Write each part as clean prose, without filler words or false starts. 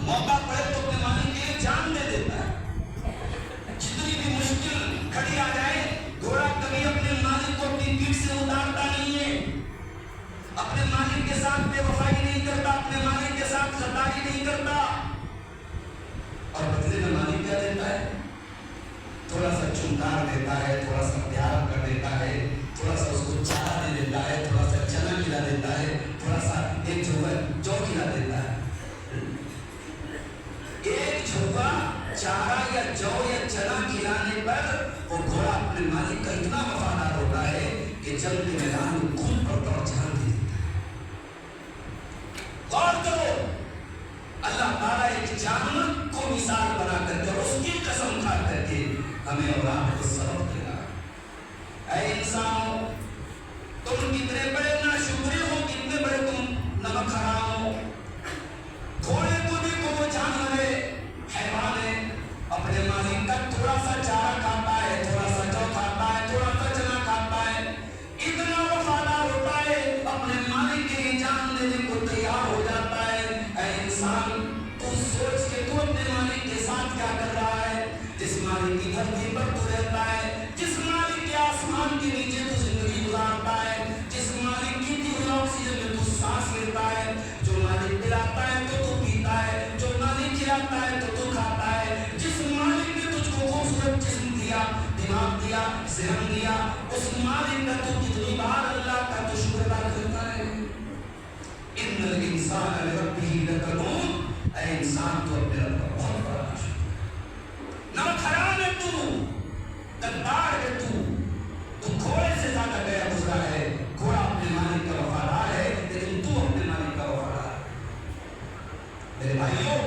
موقع پڑے تو اپنے مالک کے لیے جان دے دیتا ہے. جتنی بھی مشکل کھڑی آ جائے گھوڑا کبھی اپنے مالک کو اپنی پیٹھ سے اتارتا نہیں ہے. اپنے مالک کے ساتھ بے وفائی نہیں کرتا, اپنے مالک کے ساتھ غداری نہیں کرتا. اور بدلے میں مالک کیا دیتا ہے؟ تھوڑا سا چمکار دیتا ہے, تھوڑا سا پیار کر دیتا ہے, تھوڑا سا اس کو چارہ دے دیتا ہے, تھوڑا سا چنا کھلا دیتا ہے, تھوڑا سا ایک جو کھلا دیتا ہے. ایک جھوکا چارہ یا جو یا چنا کھلانے پر وہ گھوڑا اپنے مالک کا اتنا وفادار ہوتا ہے کہ جنگ کے میدان میں خون پر اور جان دے دیتا ہے. غور کرو, اللہ تعالیٰ ایک جانور کو مثال بنا کر کے اور اس کی قسم کھا کر کے ہمیں اور آپ کو سبق دے رہا ہے. اے انسانوں, تم کتنے بڑے ناشکرے ہو, کتنے بڑے تم نمک حرام ہو. گھوڑے کو دیکھو, وہ جانور ہے, حیوان ہے, اپنے مالک کا تھوڑا سا چارہ کھاتا ہے, تھوڑا سا جو کھاتا ہے, تھوڑا سا چنا کھاتا ہے, اتنا وفادار ہوتا ہے, اپنے مالک کے لیے جان دینے کو تیار ہو جاتا ہے. اے انسان, تو سوچ کے تو اپنے مالک کے ساتھ کیا کر رہا ہے. جس مالک کی دھرتی پر تو رہتا ہے, جس مالک کے آسمان کے نیچے تو زندگی گزارتا ہے, جس مالک کی دی ہوئی آکسیجن میں تو سانس لیتا ہے, جو مالک پلاتا ہے تو پیتا ہے, جو مالک کھلاتا ہے تو کھاتا ہے, جس مالک نے تجھ کو خوبصورت جسم دیا, دماغ دیا, ذہن دیا, اس مالک کا تو کتنی بار اللہ کا تو شکر ادا کرتا ہے. ان الانسان لربہ لکنون, اے انسان تو اپنے رب کا بہت بڑا ناشکر. نمک حرام ہے تو, غدار ہے تو گھوڑے سے زیادہ گیا گزرا ہے. گھوڑا اپنے مالک کا وفادار ہے, لیکن تو اپنے مالک کا وفادار ہے. میرے بھائیوں,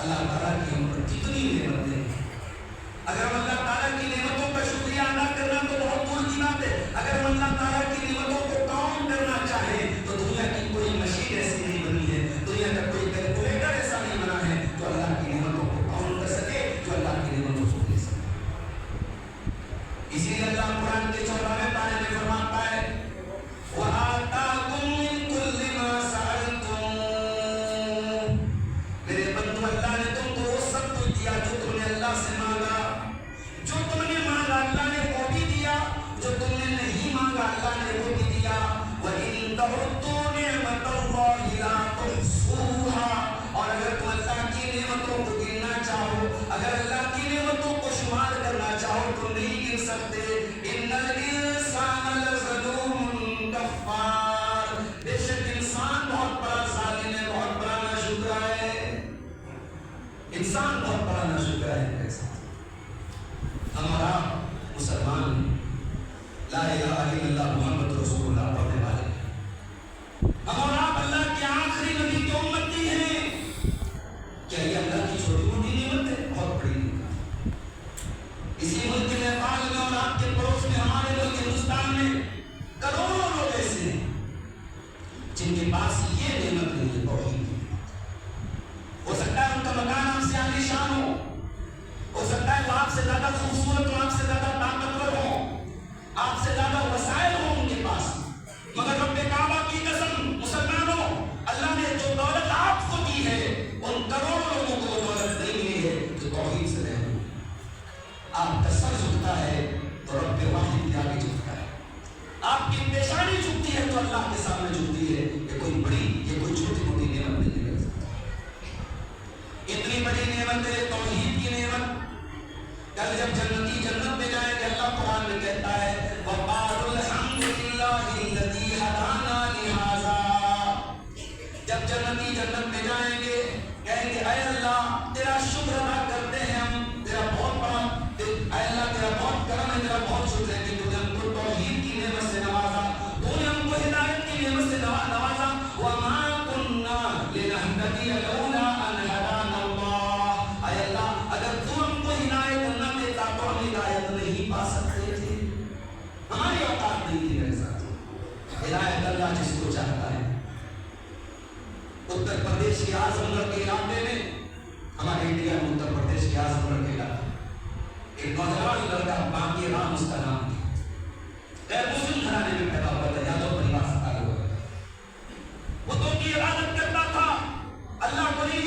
اللہ تعالیٰ کی ہم پر کتنی نعمتیں ہیں. اگر ہم اللہ تعالیٰ کی نعمتوں کا شکریہ ادا کرنا تو بہت دور کی بات ہے. اگر ہم اللہ تعالیٰ کی نعمتوں کو کاؤنٹ کرنا چاہیں تو دنیا کی کوئی مشین ایسی نہیں بنی ہے, دنیا کا کوئی کیلکولیٹر ایسا نہیں بنا ہے جو اللہ کی نعمتوں کو کاؤنٹ کر سکے, جو اللہ کی نعمتوں کو دے سکے. اسی لیے اللہ قرآن کے 14ویں پارے میں فرماتا ہے, وَآتَاكُم مِّن كُلِّ مَا سَأَلْتُم, میرے بندو اللہ نے تم کو وہ سب کچھ دیا جو تم نے اللہ سے مانگا. جو تم نے مانگا اللہ نے وہ بھی دیا, جو تم نے نہیں مانگا اللہ نے وہ بھی دیا. وَإِن تَعُدُّوا نِعْمَتَ اللَّهِ لَا تُحْصُوهَا, اور اگر تم اللہ کی نعمتوں کو گننا چاہو, اگر اللہ کی نعمتوں کو شمار کرنا چاہو تو نہیں گن سکتے. إِنَّ الْإِنسَانَ لَظَلُومٌ كَفَّارٌ, بے شک انسان بہت بڑا ظالم ہے, بہت بڑا ناشکرا ہے. انسان بہت بڑا ناشکرا ہے. ہمارا مسلمان لا الہ الا اللہ محمد رسول اللہ پڑھنے والے, ہم اور آپ اللہ کے آخری نبی کی امتی ہیں. کیا یہ اللہ کی چھوٹی موٹی نعمت ہے؟ بہت بڑی نعمت. اسی ملک نیپال میں اور آپ کے پڑوس میں ہمارے ملک ہندوستان میں کروڑوں لوگ ایسے ہیں جن کے پاس یہ نعمت نہیں ہے, توحید کی. ہو سکتا ہے ان کا مکان آپ سے عالی شان ہو سکتا ہے وہ آپ سے زیادہ خوبصورت ہو, آپ سے زیادہ طاقتور ہو, آپ سے زیادہ وسائل ہوں ان کے پاس, مگر رب کعبہ کی قسم مسلمانوں, اللہ نے جو دولت آپ کو دی ہے ان کروڑوں لوگوں کو دولت نہیں ملی ہے جو توحید سے رہے ہیں. آپ کا سر جھکتا ہے تو رب واحد کے آگے جھکتا ہے, آپ کی پیشانی جھکتی ہے تو اللہ کے سامنے جھکتی ہے. یہ کوئی بڑی, یہ کوئی چھوٹی موٹی نعمت نہیں ہے. اتنی بڑی نعمت ہے توحید کی نعمت. کل جب جنتی جنت میں جائیں گے, اللہ قرآن میں کہتا ہے وَقَالُوا الْحَمْدُ لِلَّهِ الَّذِي هَدَانَا لِهَٰذَا, جب جنتی جنت میں جائیں گے کہیں گے اے اللہ تیرا شکر ادا کرتے ہیں ہم, تیرا بہت بڑا, اے اللہ تیرا بہت کرم ہے, تیرا بہت شکر ہے کہ تو نے ہم کو توحید کی نعمت سے نوازا, تو نے ہم کو ہدایت کی نعمت سے نوازا. وَمَا كُنَّا لِنَهْتَدِيَ لَوْلَا أَنْ هَدَانَا اللَّهُ, اے اللہ اگر تو ہم کو ہدایت نہ دیتا تو ہم ہدایت نہیں پا سکتے تھے, ہماری اوقات نہیں تھی. میرے ساتھ ہدایت اللہ جس کو چاہتا ہے. اتر پردیش کے اعظم گڑھ کے علاقے میں, ہمارے انڈیا میں اتر پردیش کے اعظم گڑھ کے علاقے ایک نوجوان لڑکا باقی رام اس کا نام ہے, غیر مسلم گھرانے میں پیدا ہوا تھا, یادو پریوار سے تعلق ہے. وہ تو کی عبادت کرتا تھا, اللہ کو نہیں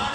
8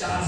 4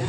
2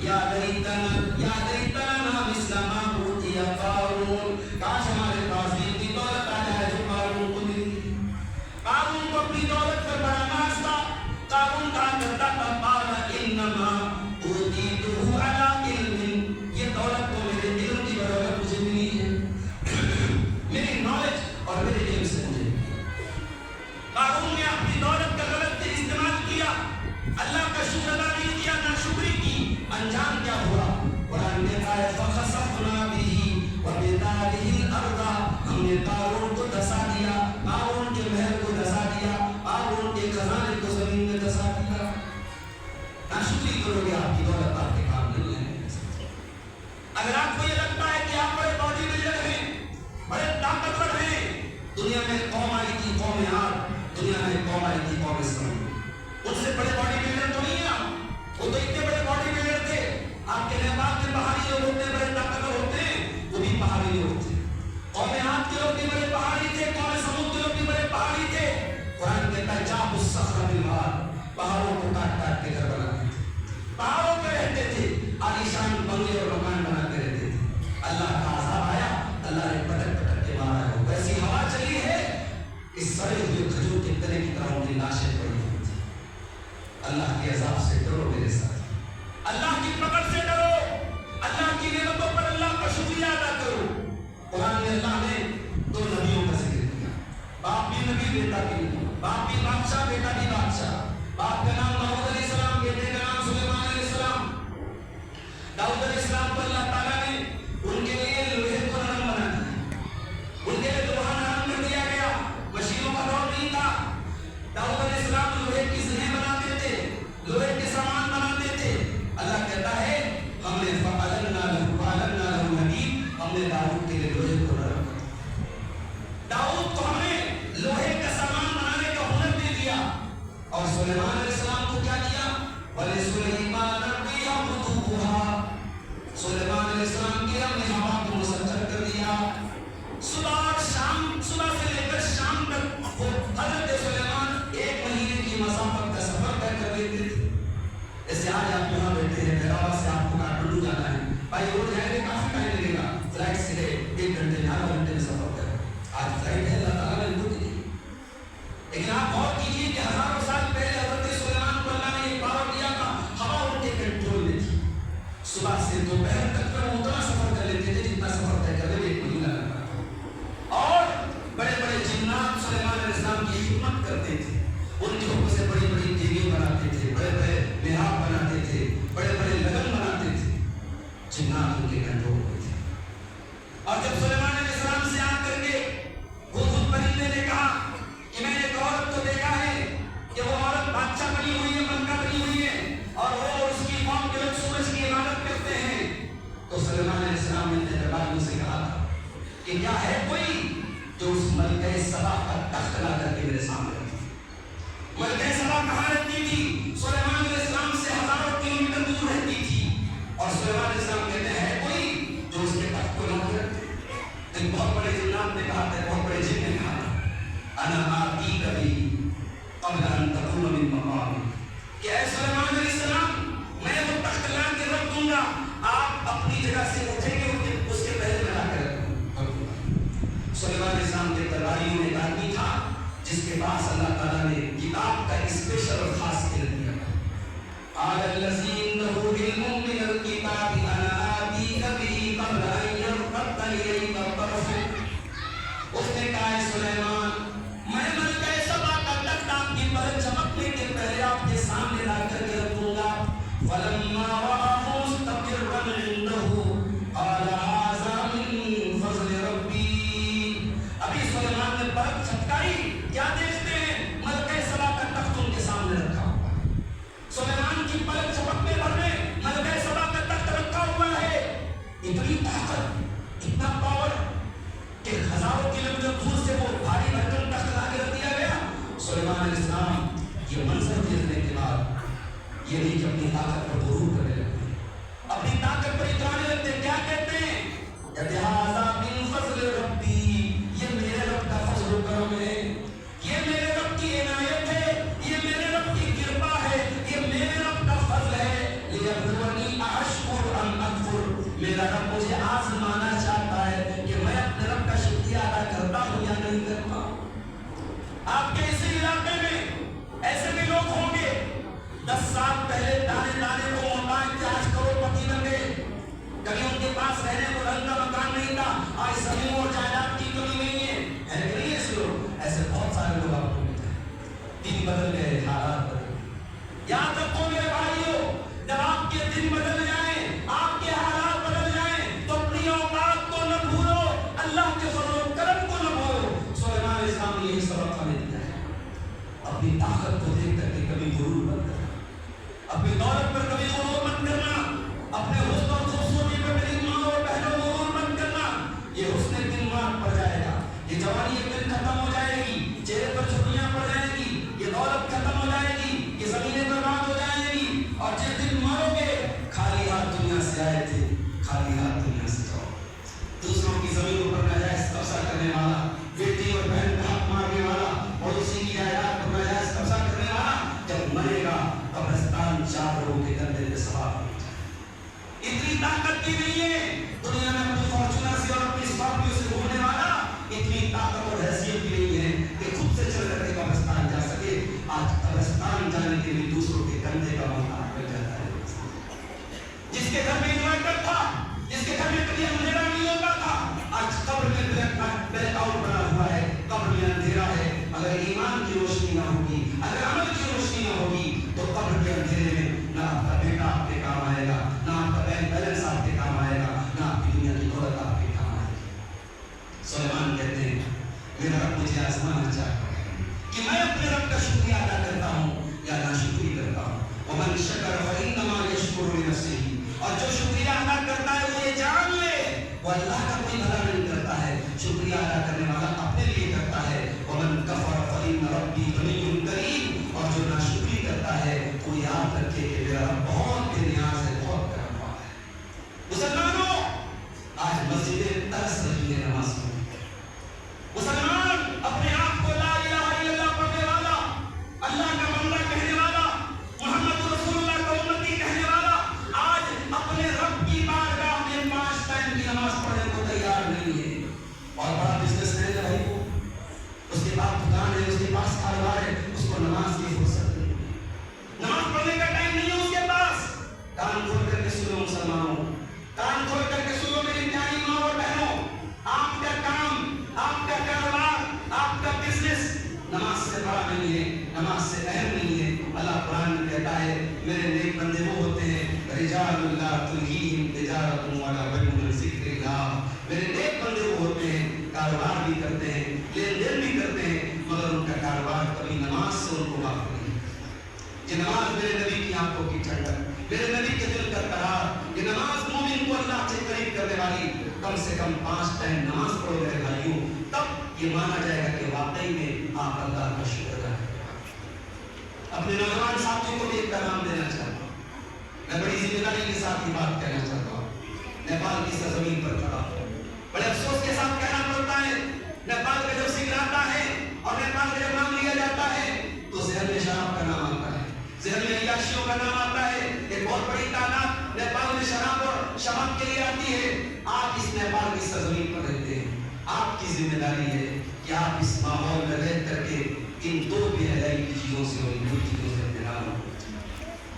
یا لیتنا مثل ما اوتی قارون، کاش ہمارے پاس بھی اتنی دولت آ جائے جو قارون کو ملی۔ قارون کو اپنی دولت پر بڑا ناز تھا۔ قارون کہا کرتا تھا قال انما اوتیتہ علی علم، یہ دولت تو میرے علم کی بدولت مجھے ملی ہے، میری نالج اور میرے علم سے مجھے ملی۔ قارون نے اپنی دولت کا غلط استعمال کیا، اللہ کا شکر ادا نہیں کیا، ناشکری کی، انجام کیا ہوا؟ قرآن نے کہا ہے فخسفنا بہ وبدارہ الارض، ہم نے قارون کو دھسا دیا، قارون کے محل کو دھسا دیا، قارون کے خزانے کو زمین میں دھسا دیا۔ ناشکری کرو گے آپ کی دولت آپ کے کام نہیں ہے۔ اگر آپ کو یہ لگتا ہے کہ آپ بڑے باڈی بلڈر ہیں، بڑے طاقتور ہیں، دنیا میں قوم آئی تھی قوم عاد، دنیا میں قوم آئی تھی قوم سمود، ان سے بڑے باڈی بلڈر تو نہیں ہیں آپ، وہ تو اتنے بڑے باڈی بلڈر تھے۔ آپ کے نبات میں پہاڑی لوگ ہوتے ہیں، بڑے طاقتور ہوتے ہیں، وہ بھی پہاڑی لوگ تھے۔ قوم عاد کے لوگ بھی بڑے پہاڑی تھے، قوم سمود کے لوگ بھی بڑے پہاڑی تھے۔ قرآن کہتا ہے جابوا الصخر بالواد، پہاڑوں کو کاٹ کاٹ کے گھر بناتے تھے، پہاڑوں پہ رہتے تھے، عالیشان بنگلے اور مکان بنا کے رہتے تھے۔ اللہ کا عذاب آیا، اللہ نے پٹک پٹک کے مارا ہے، ویسی ہوا چلی ہے اس سڑے ہوئے کھجور کے تنے کی طرح ان کی لاشیں پڑی ہوئی تھی۔ اللہ کے عذاب سے ڈرو میرے ساتھ، اللہ کی پکڑ سے ڈرو، اللہ کی نعمتوں پر اللہ کا شکریہ ادا کرو۔ قرآن میں اللہ نے دو نبیوں کا ذکر کیا، باپ بھی نبی بیٹا بھی نبی، باپ بھی بادشاہ بیٹا بھی بادشاہ۔ باپ کا نام داؤد علیہ السلام، بیٹے کا نام سلیمان علیہ السلام۔ داؤد علیہ السلام کو اللہ تعالیٰ نے ان کے لیے لوہے کو نرم بنا دیا، ان کے لیے لوہا نرم کر دیا گیا، مشینوں کا دور نہیں تھا۔ داؤد علیہ السلام لوہے کی زنیں بناتے تھے، لوہے کے سامان بناتے تھے۔ اللہ کہتا ہے ہم نے فعلنا له حدید، ہم نے داؤد کے لیے لوہے کو نرم کر دیا۔ داؤد کو ہم نے لوہے کا سامان بنانے کا ہنر دے دیا، اور سلیمان علیہ السلام کو کیا دیا؟ وَلِسُلَيْمَانَ الرِّيحَ غُدُوُّهَا، سلیمان علیہ السلام کی ہم نے ہوا کو مسخر کر دیا۔ صبح اور شام، صبح سے لے کر شام تک وہ حضرت سلیمان ایک مہینے کی مسافت کا سفر طے کر لیتے تھے۔ جیسے آج آپ یہاں بیٹھے ہیں، بہراوا سے آپ کو کاٹمنڈو جانا ہے، بھائی روڈ جائیں گے کافی ٹائم لگے گا، فلائٹ سے ہے 1 گھنٹے میں، آدھا گھنٹے میں سفر کریں۔ آج فلائٹ ہے، اللہ تعالیٰ نے ان کو دی، لیکن آپ غور کیجیے کہ ہزاروں سال پہلے حضرت سلیمان کو اللہ نے ایک پاور دیا تھا، ہوا ان کے کنٹرول میں تھی۔ صبح سے دوپہر تک وہ اتنا سفر کر لیتے تھے جتنا سفر طے کرنے میں 1 مہینہ لگتا تھا، اور بڑے بڑے جنات سلیمان علیہ السلام کی خدمت کرتے تھے، ان کے حکم سے بڑی بڑی دیوی بناتے تھے، بڑے بڑے محراب بناتے تھے، بڑے بڑے لگن بناتے تھے، جنات ان کے کنٹرول میں تھے۔ اور جب سلیمان علیہ السلام سے آ کر کے ہدہد پرندے نے کہا کہ میں نے ایک عورت کو دیکھا ہے کہ وہ عورت بادشاہ بنی ہوئی ہے، ملکہ بنی ہوئی ہے، اور وہ اور اس کی قوم کے لوگ سورج کی عبادت کرتے ہیں، تو سلیمان علیہ السلام نے اپنے درباریوں سے کہا کہ کیا ہے کوئی جو اس ملکہ سبا کا تخت لا کر کے میرے سامنے رکھتی؟ ملکہ سبا کہاں رہتی تھی؟ سلیمان علیہ السلام سے ہزاروں کلومیٹر دور رہتی تھی، اور سلیمان علیہ السلام کہتے ہیں کوئی جو اس کے تخت کو لا کر رکھتے؟ ایک بہت بڑے جنات نے کہا تھا، بہت بڑے جن نے کہا انا آتی کبھی قبل ان تقوم من مقام، کہ اے سلیمان علیہ السلام میں وہ تخت لا کے رکھ دوں گا، آپ اپنی جگہ سے اٹھیں گے اس کے پہلے میں لا کے رکھ دوں گا۔ سلیمان علیہ السلام کے درباریوں میں ایک آدمی تھا جس کے پاس اللہ تعالیٰ نے کتاب کا اسپیشل اور خاص علم دیا تھا۔ قال الذی عنده علم من الکتاب انا آتیک بہ قبل ان یرتد الیک طرفک، اس نے کہا ہے سلیمان میں ملکہ سبا کا تخت آپ کی پر چمکنے کے پہلے آپ کے سامنے لا کر کے رکھ دوں گا۔ فلما رآہ مستقرا عنده قال ھذا من فضل ربی، ابھی سلیمان نے پلک جھپکائی، کیا دیکھتے ہیں؟ ملکہ سبا کا تخت ان کے سامنے رکھا ہوا ہے۔ سلیمان کی پلک جھپکنے بھر میں ملکہ سبا کا تخت رکھا ہوا ہے۔ اتنی طاقت، اتنا پاور کہ ہزاروں کلومیٹر دور سے وہ بھاری بھرکم تخت لا کے رکھ دیا گیا۔ سلیمان علیہ السلام یہ منظر دیکھنے کے بعد، لوگوں کے کندھے پہ سوار ہو جائے. اتنی طاقت بھی نہیں ہے دنیا میں اپنی فارچونر سے اور اپنی اسکارپیو سے گھومنے والا. اتنی طاقت اور حیثیت بھی نہیں ہے کہ خود سے چل کر کے قبرستان جا سکے. آج قبرستان جانے کے لیے دوسروں کے کندھے کا محتاج بن جاتا ہے. جس کے گھر میں انورٹر تھا, جس کے گھر میں کبھی اندھیرا نہیں ہوتا تھا, آج قبر میں بلیک آؤٹ بنا ہوا ہے, قبر میں اندھیرا ہے. اگر ایمان کی روشنی نہ ہوگی, اگر عمل کی روشنی نہ ہوگی, تو قبر کے اندھیرے میں نہ آپ کا بیٹا آپ کے کام آئے گا, نہ آپ کا بینک بیلنس آپ کے کام آئے گا, نہ آپ کی دنیا کی دولت آپ کے کام آئے گی. سلیمان کہتے ہیں میرا رب مجھے آزمانا چاہتا ہے کہ میں اپنے رب کا شکریہ ادا کرتا ہوں یا ناشکری کرتا ہوں. ومن شکر فإنما یشکر لنفسہ, اور جو شکریہ ادا کرتا ہے وہ یہ جان لے وہ اللہ کا کوئی بھلا نہیں کرتا ہے. شکریہ ادا کرنے والا اپنے لیے کرتا ہے. ومن کفر فإن ربی غنی کریم, اور جو ناشکری کرتا ہے وہ یاد رکھے کہ میرا رب بہت بے نیاز ہے, بہت کرم والا ہے. مسلمانوں, آج مسجدیں ترس رہی ہے نماز میں. مسلمان اپنے آپ کو لا الہ الا اللہ پڑھنے والا, اللہ کا بندہ کہنے والا, محمد رسول اللہ کا امتی کہنے والا, آج اپنے رب کی بارگاہ میں 5 ٹائم کی نماز پڑھنے کو تیار نہیں ہے. اور بڑا بزنس مین ہے بھائی کو, اس کے پاس دکان ہے, اس کے پاس کاروبار ہے, اس کو نماز کی فرصت نہیں ہے, نماز پڑھنے کا ٹائم نہیں ہے اس کے پاس. کان کھول کر کے سنو مسلمانوں, کان کھول کر کے سنو میری پیاری ماں اور بہنوں, آپ کا کام, آپ کا کاروبار, آپ کا بزنس نماز سے بڑا نہیں ہے, نماز سے اہم نہیں ہے. اللہ قرآن میں کہتا ہے میرے نیک بندے وہ ہوتے ہیں رجال لا تلہیہم تجارۃ ولا بیع عن ذکر اللہ. میرے نیک بندے وہ ہوتے ہیں کاروبار بھی کرتے ہیں, لین دین بھی کرتے ہیں, مگر ان کا کاروبار کبھی نماز سے ان کو واقف نہیں. یہ نماز میرے نبی کی آنکھوں کی ٹھنڈک, میرے نبی کے دل کا قرار, یہ نماز مومن کو اللہ سے قریب کرنے والی. کم سے کم 5 ٹائم نماز پڑھو میرے بھائیوں, تب یہ مانا جائے گا کہ واقعی میں آپ اللہ کا شکر ادا کریں. اپنے نوجوان ساتھیوں کو بھی ایک پیغام دینا چاہتا ہوں. میں بڑی ذمہ داری کے ساتھ یہ بات کہنا چاہتا ہوں. نیپال کی سرزمین پر کھڑا ہوں, بڑے افسوس کے ساتھ کہنا پڑتا ہے, نیپال کا جب ذکر آتا ہے اور نیپال کا جب نام لیا جاتا ہے تو ذہن میں شراب کا نام آتا ہے, ذہن میں عیاشیوں کا نام آتا ہے. ایک بہت بڑی تعداد نیپال میں شراب اور شراب کے لیے آتی ہے. آپ اس نیپال کی سرزمین پر رہتے ہیں, آپ کی ذمہ داری ہے کہ آپ اس ماحول میں رہ کر کے ان 2 بے حیائی کی چیزوں سے اور ان 2 چیزوں سے اپنے نام رکھیں.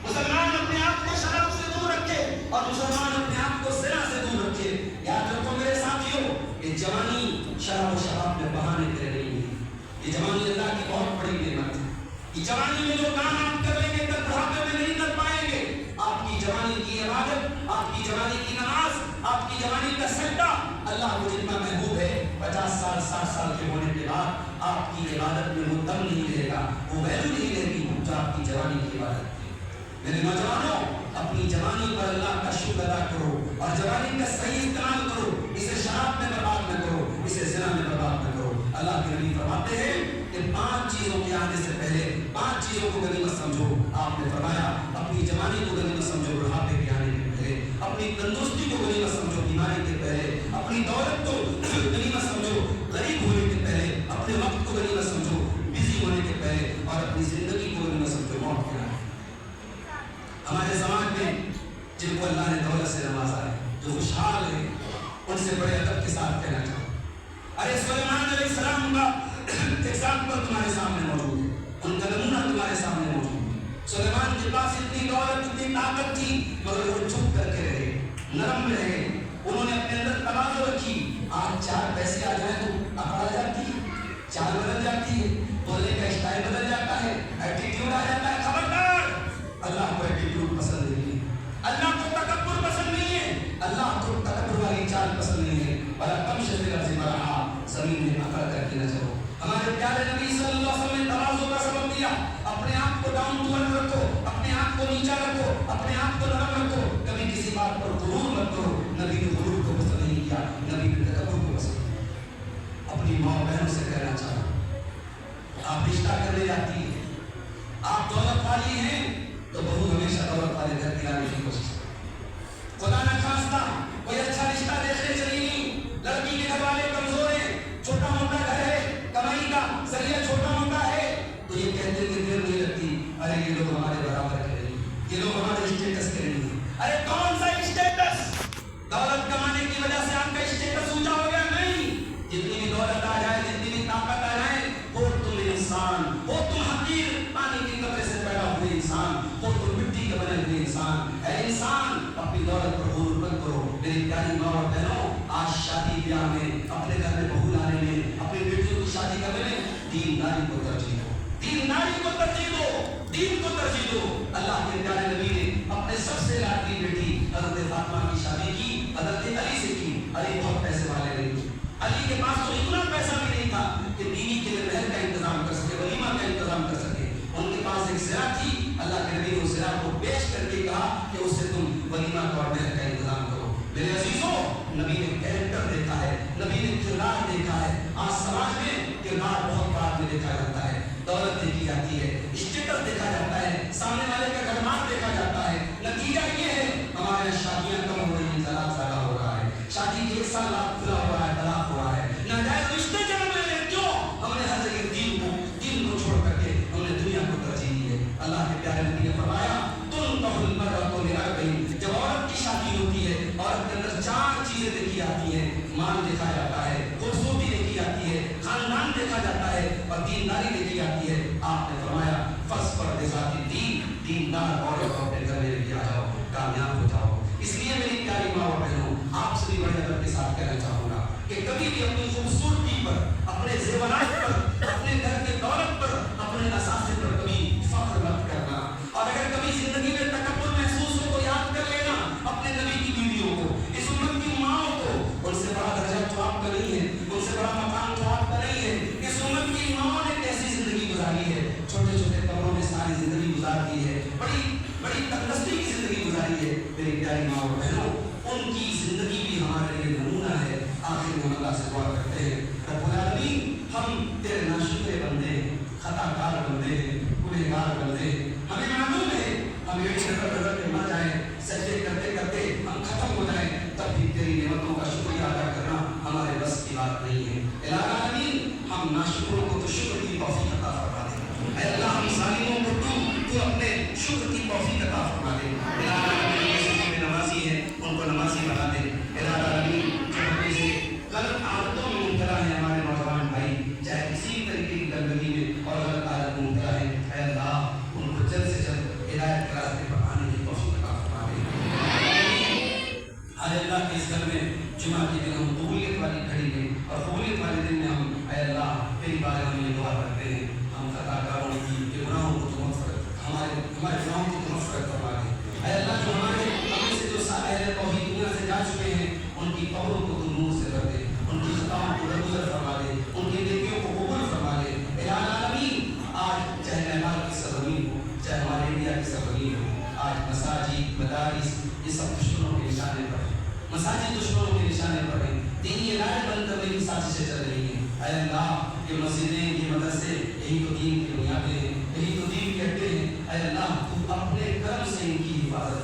مسلمان اپنے آپ کو شراب سے دور رکھے اور مسلمان اپنے آپ کو زنا سے دور رکھے. یاد رکھو میرے ساتھیوں, یہ جوانی شراب و شراب میں بہانے کے نہیں ہے. یہ جوانی اللہ کی بہت بڑی نعمت ہے. یہ جوانی میں جو کام آپ کر لیں گے تب بڑھاپے میں نہیں کر پائیں گے. آپ کی جوانی کی عبادت, آپ کی جوانی کی نماز, آپ کی جوانی کا سجدہ اللہ کو جتنا محبوب ہے, 50 سال 60 سال کے ہونے کے بعد آپ کی عبادت میں وہ دم نہیں رہے گا, وہ ویلیو نہیں رہے گی جو آپ کی جوانی کی عبادت ہے. میرے نوجوانوں, اپنی جوانی پر اللہ کا شکر ادا کرو اور جوانی کا صحیح استعمال کرو. اسے شراب میں برباد نہ کرو, اسے زنا میں برباد نہ کرو. اللہ کے نبی فرماتے ہیں کہ 5 چیزوں کے آنے سے پہلے 5 چیزوں کو غنیمت سمجھو. آپ نے فرمایا اپنی جوانی کو غنیمت سمجھو بڑھاپے کے آنے کے پہلے, اپنی تندرستی کو غنیمت سمجھو بیماری کے پہلے, اپنی دولت کو غنیمت سمجھو غریب ہونے کے پہلے, اپنے وقت کو غنیمت سمجھو بزی ہونے کے پہلے, اور اپنی زندگی کو غنیمت سمجھو موت کے آنے. ہمارے سماج میں جن کو اللہ نے دولت سے نوازا ہے, جو خوشحال ہے, ان سے بڑے ادب کے ساتھ کہنا چاہوں, ارے سلیمان علیہ السلام کا ایگزامپل تمہارے سامنے موجود ہے, ان کا نمونہ تمہارے سامنے موجود ہے. سلیمان کے پاس اتنی دولت, اتنی طاقت تھی, مگر وہ چپ کر کے رہے, نرم رہے. انہوں نے اپنے اندر تواضع رکھی. آج 4 پیسے آ جائیں تو اکڑ آ جاتی ہے, چال بدل جاتی ہے, بولنے کا اسٹائل بدل جاتا ہے, ایٹیٹیوڈ آ جاتا ہے. خبردار, اللہ کو ایٹیٹیوڈ پسند نہیں ہے, اللہ کو تکبر پسند نہیں ہے, اللہ کو تکبر والی چال پسند نہیں ہے. بڑا کم شکل عرضی مرحا, زمین میں اکڑ کر کے نہ چلو. ہمارے پیارے نبی صلی اللہ علیہ وسلم نے تواضع کا سبب دیا. اپنے آپ کو ڈاؤن ٹو ارتھ رکھو, اپنے آپ کو نیچا رکھو, اپنے آپ کو نرم رکھو, کبھی کسی بات پر غرور مت کرو. نبی نے غرور کو پسند نہیں کیا, نبی نے تکبر کو پسند کیا. اپنی ماں بہنوں سے کہنا چاہتا ہوں, آپ رشتہ کرنے جاتی ہیں, آپ دولت والی ہیں تو بہو ہمیشہ دولت والے گھر دلانے کی کوشش کریں. خدا نہ خواستہ کوئی اچھا رشتہ دیکھنے چلی نہیں, لڑکی کے گھر والے کمزور ہیں, چھوٹا موٹا گھر ہے, کمائی کا ذریعہ چھوٹا موٹا ہے, تو یہ کہتے کہ دیر نہیں لگتی, ارے یہ لوگ ہمارے برابر ہے, یہ لوگ ہمارے ارے کون سا اسٹیٹس؟ دولت کمانے کی وجہ سے آپ کا اسٹیٹس اونچا ہو گیا؟ نہیں. جتنی بھی دولت آ جائے، جتنی بھی طاقت آ جائے، ہو تم انسان، ہو تم حقیر، پانی کی قطرے سے پیدا ہوئے انسان، ہو تم مٹی کے بنے ہوئے انسان. اے انسان، اپنی دولت پر غرور مت کرو. میری پیاری ماں اور بہنوں، آج شادی بیاہ میں، اپنے گھر میں بہو لانے میں، اپنی بیٹیوں کی شادی کرنے میں دینداری کو ترجیح دو. دینداری کو ترجیح دو، دین کو ترجیح دو. اللہ کے پیارے نبی نے اپنے سب سے لاڈلی بیٹی حضرت فاطمہ کی شادی کی حضرت علی سے کی. علی بہت پیسے والے نہیں تھے. علی کے پاس تو اتنا پیسہ بھی نہیں تھا کہ بیوی کے لیے مہر کا انتظام کر سکے، ولیمہ کا انتظام کر سکے. ان کے پاس ایک زرا تھی. اللہ کے نبی نے اس زرا کو بیچ کر کے کہا کہ اس سے تم ولیمہ کا اور مہر کا انتظام کرو. میرے عزیزوں، نبی نے کیریکٹر دیکھا ہے، نبی نے کردار دیکھا ہے. آج سماج میں کردار بہت بعد میں دیکھا جاتا ہے. دولت دیکھی جاتی ہے، اسٹیٹس دیکھا جاتا ہے، سامنے والے کا گھر-بار دیکھا جاتا ہے. نتیجہ یہ ہے ہمارے شادیاں کم ہو رہی ہیں، طلاق زیادہ ہو رہا ہے. شادی کے 1 سال کھلا ہو رہا ہے، طلاق ہو رہا ہے. ناجائز رشتے جنم لے لیں. کیوں؟ ہم نے ہر جگہ دین کو چھوڑ کر کے ہم نے دنیا کو ترجیح دی ہے. اللہ کے پیارے نبی نے فرمایا تنکح المرأة لأربع. جب عورت کی شادی ہوتی ہے، عورت کے اندر 4 چیزیں دیکھی جاتی ہیں. مال دیکھا جاتا ہے، خوبصورتی دیکھی جاتی ہے، خاندان دیکھا جاتا ہے اور دینداری دیکھی جاتی ہے. آپ نے فرمایا فاصبر بذات الدین، دیندار عورت کو اپنے گھر میں لے کے آ جاؤ، کامیاب ہو جاؤ. اس لیے میری پیاری ماں اور بہنوں، آپ سے بھی بڑے ادب کے ساتھ کہنا چاہوں گا کہ کبھی بھی اپنی خوبصورتی پر، اپنے زیورات پر، اپنے گھر کے دولت پر، اپنے اثاثے پر کبھی فخر مت کرنا. اور اگر کبھی زندگی میں تکبر محسوس ہو تو یاد کر لینا اپنے نبی کی بیویوں کو، اس امت کی ماؤں کو. ان سے بڑا درجہ تو آپ کا نہیں ہے، ان سے بڑا مقام تو آپ کا نہیں ہے. اس امت کی ماؤں نے کیسی زندگی گزاری ہے، چھوٹے چھوٹے کمروں میں ساری زندگی گزار دی ہے، بڑی تندرستی کی زندگی گزاری ہے. میری پیاری ماں اور بہنوں، ان کی زندگی بھی ہمارے لیے نمونہ ہے. آخر میں ہم اللہ سے دعا کرتے ہیں، رب العالمین، ہم تیرے ناشکرے بندے ہیں، خطا کار بندے ہیں، گنہگار بندے ہیں. ہمیں معلوم ہے ہم ایک ڈگر کے مر جائیں، سجدے کرتے کرتے ہم ختم ہو جائیں، تب بھی تیری نعمتوں کا شکریہ ادا کرنا ہمارے بس کی بات نہیں ہے. الہ العالمین، ہم ناشکروں کو تو شکر کی توفیق عطا فرما دے. اے اللہ، ہم ظالموں کو تو اپنے شکر کی توفیق عطا فرما دے. الہ العالمین، جو نمازی ہیں ان کو نمازی بنا دے. الہ العالمین، جو ہمیں سے غلط عادتوں میں مبتلا ہے ہمارے نوجوان بھائی، چاہے کسی طریقے کی گندگی میں اور غلط عادت میں مبتلا ہے، اے اللہ ان کو جلد سے جلد ہدایت کے راستے پر آنے کی توفیق عطا فرما دے. اے اللہ، اس گھر میں جمعہ کے دن ہم قبولیت والی گھڑی میں اور قبولیت والے دن میں ہم، اے اللہ، تیری بارگاہ میں دعا کرتے ہیں. ہم خطا کاروں کی گناہوں کو تو مغفرت، ہمارے گناہوں کو تو مغفرت فرما دے. اے اللہ، جو ہمیں سے جو اہل توحید دنیا سے جا چکے ہیں، ان کی قبروں کو تو نور سے بھر دے، ان کی خطاؤں کو درگزر فرما دے، ان کی نیکیوں کو قبول فرما دے. اے العالمین، آج چاہے نیپال کی سرزمین ہو، چاہے ہمارے انڈیا کی سرزمین ہو، آج مساجد، مدارس، یہ سب دشمنوں کے نشانے پر ہیں. مساجد دشمنوں کے نشانے پر ہیں. دینی علاج بند کرنے کی سازشیں چل رہی ہیں. اے اللہ، یہ مسجدیں، یہ مدرسے، یہی تو دین کی بنیادیں ہیں، یہی تو دین کے اڈے ہیں. اے اللہ، تو اپنے کرم سے ان کی حفاظت